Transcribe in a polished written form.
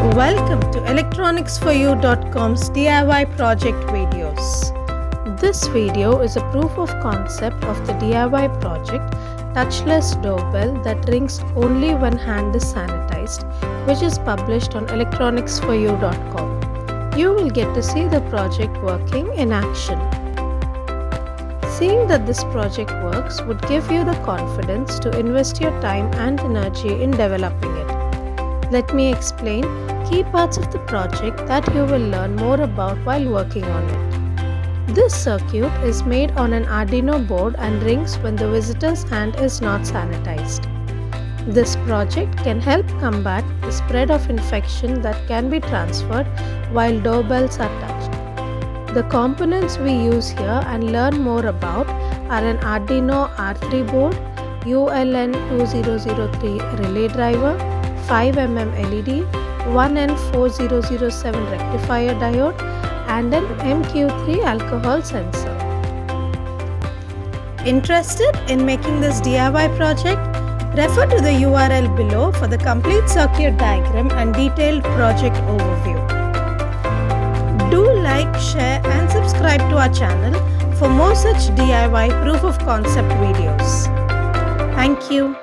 Welcome to electronicsforyou.com's DIY project videos. This video is a proof of concept of the DIY project touchless doorbell that rings only when hand is sanitized, which is published on electronicsforyou.com. You will get to see the project working in action. Seeing that this project works would give you the confidence to invest your time and energy in developing it. Let me explain key parts of the project that you will learn more about while working on it. This circuit is made on an Arduino board and rings when the visitor's hand is not sanitized. This project can help combat the spread of infection that can be transferred while doorbells are touched. The components we use here and learn more about are an Arduino R3 board, ULN2003 relay driver, 5mm LED, 1N4007 rectifier diode and an MQ3 alcohol sensor. Interested in making this DIY project? Refer to the URL below for the complete circuit diagram and detailed project overview. Do like, share and subscribe to our channel for more such DIY proof of concept videos. Thank you.